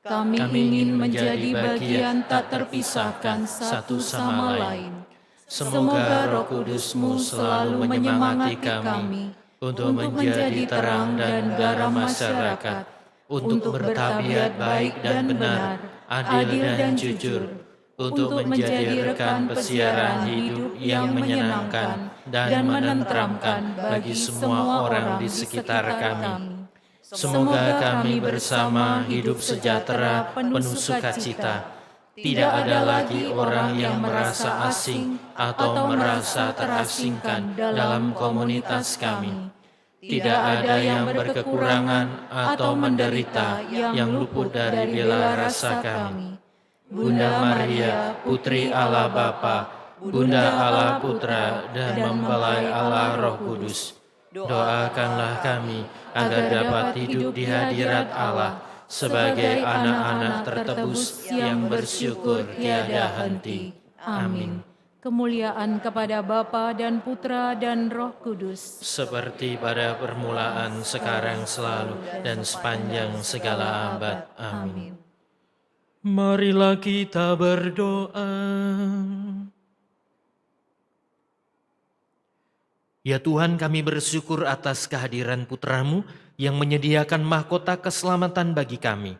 Kami ingin menjadi bagian tak terpisahkan satu sama lain. Semoga Roh Kudus-Mu selalu menyemangati kami untuk menjadi terang dan garam masyarakat, untuk bertabiat baik dan benar, adil dan jujur, untuk menjadi rekan pesiaran hidup yang menyenangkan dan menenteramkan bagi semua orang di sekitar kami. Semoga kami bersama hidup sejahtera penuh sukacita. Tidak ada lagi orang yang merasa asing atau merasa terasingkan dalam komunitas kami. Tidak ada yang berkekurangan atau menderita yang luput dari bela rasa kami. Bunda Maria, Putri Allah Bapa, Bunda Allah Putra, dan mempelai Allah Roh Kudus, doakanlah kami agar dapat hidup di hadirat Allah sebagai anak-anak tertebus yang bersyukur tiada henti. Amin. Kemuliaan kepada Bapa dan Putra dan Roh Kudus. Seperti pada permulaan, sekarang, selalu, dan sepanjang segala abad. Amin. Marilah kita berdoa. Ya Tuhan, kami bersyukur atas kehadiran Putra-Mu yang menyediakan mahkota keselamatan bagi kami.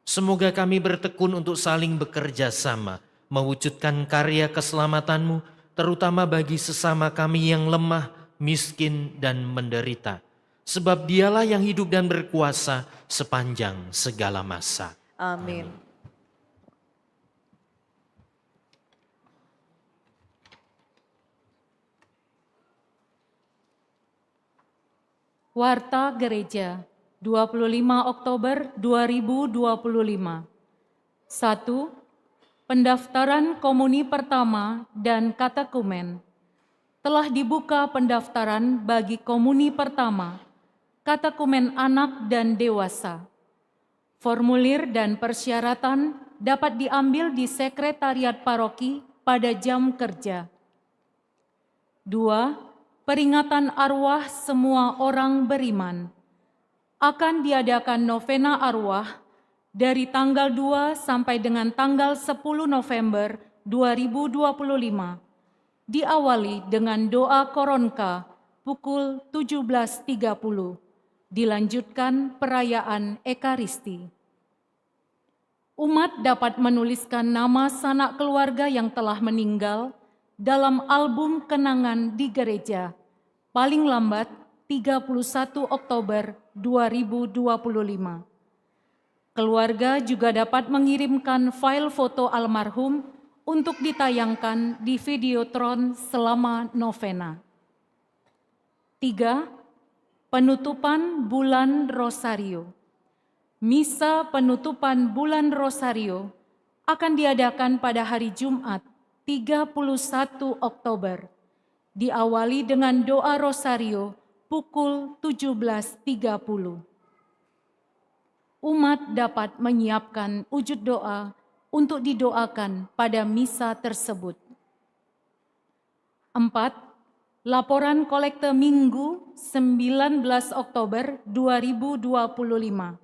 Semoga kami bertekun untuk saling bekerja sama, mewujudkan karya keselamatan-Mu, terutama bagi sesama kami yang lemah, miskin, dan menderita. Sebab Dialah yang hidup dan berkuasa sepanjang segala masa. Amin. Warta Gereja, 25 Oktober 2025. 1. Pendaftaran komuni pertama dan katekumen. Telah dibuka pendaftaran bagi komuni pertama, katekumen anak dan dewasa. Formulir dan persyaratan dapat diambil di sekretariat paroki pada jam kerja. 2. Peringatan arwah semua orang beriman. Akan diadakan novena arwah dari tanggal 2 sampai dengan tanggal 10 November 2025. Diawali dengan doa koronka pukul 17.30. Dilanjutkan perayaan Ekaristi. Umat dapat menuliskan nama sanak keluarga yang telah meninggal dalam album kenangan di gereja, paling lambat 31 Oktober 2025. Keluarga juga dapat mengirimkan file foto almarhum untuk ditayangkan di Videotron selama novena. 3. Penutupan bulan Rosario. Misa penutupan bulan Rosario akan diadakan pada hari Jumat 31 Oktober, diawali dengan doa Rosario pukul 17.30. Umat dapat menyiapkan wujud doa untuk didoakan pada misa tersebut. 4. Laporan kolekte Minggu 19 Oktober 2025.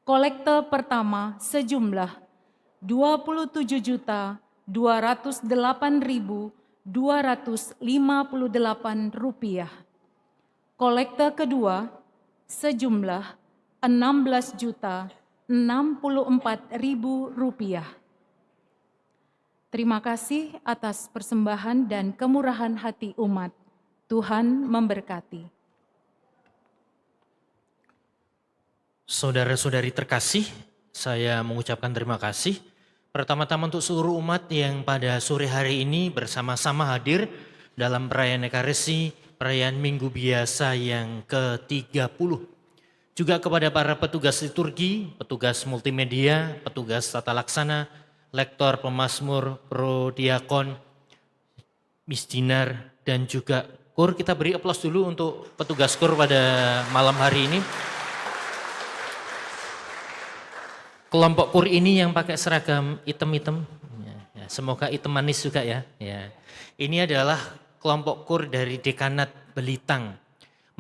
Kolekte pertama sejumlah Rp28.208.258. Kolekte kedua sejumlah Rp16.064.000. Terima kasih atas persembahan dan kemurahan hati umat. Tuhan memberkati. Saudara-saudari terkasih, saya mengucapkan terima kasih. Pertama-tama untuk seluruh umat yang pada sore hari ini bersama-sama hadir dalam perayaan Ekaristi, perayaan Minggu Biasa yang ke-30. Juga kepada para petugas liturgi, petugas multimedia, petugas tata laksana, lektor, pemazmur, prodiakon, misdinar, dan juga kur. Kita beri aplaus dulu untuk petugas kur pada malam hari ini. Kelompok kur ini yang pakai seragam hitam-hitam, ya, semoga hitam manis juga ya. Ini adalah kelompok kur dari Dekanat Belitang.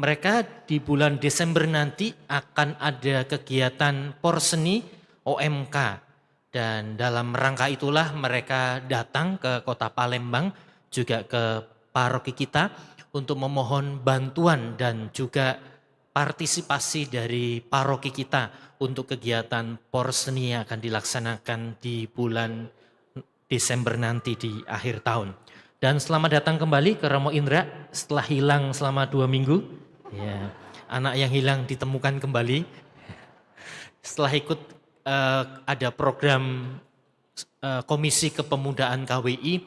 Mereka di bulan Desember nanti akan ada kegiatan Porseni OMK. Dan dalam rangka itulah mereka datang ke kota Palembang, juga ke paroki kita untuk memohon bantuan dan juga partisipasi dari paroki kita untuk kegiatan Porseni yang akan dilaksanakan di bulan Desember nanti di akhir tahun. Dan selamat datang kembali ke Romo Indra setelah hilang selama 2 minggu. Ya, anak yang hilang ditemukan kembali. Setelah ikut ada program Komisi Kepemudaan KWI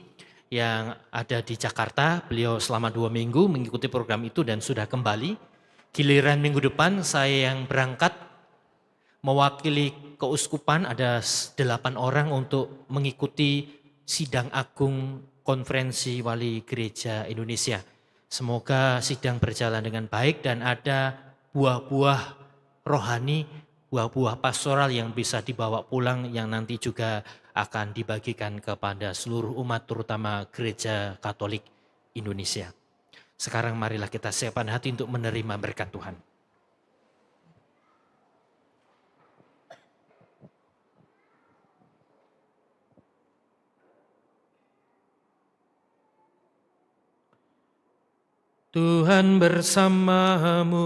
yang ada di Jakarta. Beliau selama 2 minggu mengikuti program itu dan sudah kembali. Giliran minggu depan saya yang berangkat mewakili keuskupan, ada 8 orang untuk mengikuti sidang agung Konferensi Wali Gereja Indonesia. Semoga sidang berjalan dengan baik dan ada buah-buah rohani, buah-buah pastoral yang bisa dibawa pulang yang nanti juga akan dibagikan kepada seluruh umat terutama Gereja Katolik Indonesia. Sekarang marilah kita siapkan hati untuk menerima berkat Tuhan. Tuhan bersamamu.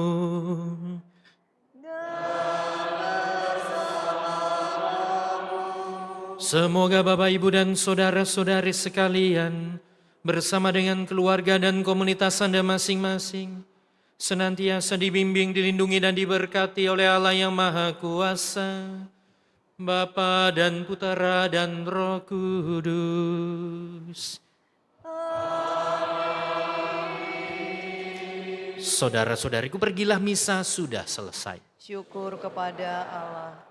Semoga Bapak, Ibu, dan saudara-saudari sekalian bersama dengan keluarga dan komunitas Anda masing-masing senantiasa dibimbing, dilindungi, dan diberkati oleh Allah yang Maha Kuasa, Bapa dan Putera dan Roh Kudus. Saudara-saudariku, pergilah, misa sudah selesai. Syukur kepada Allah.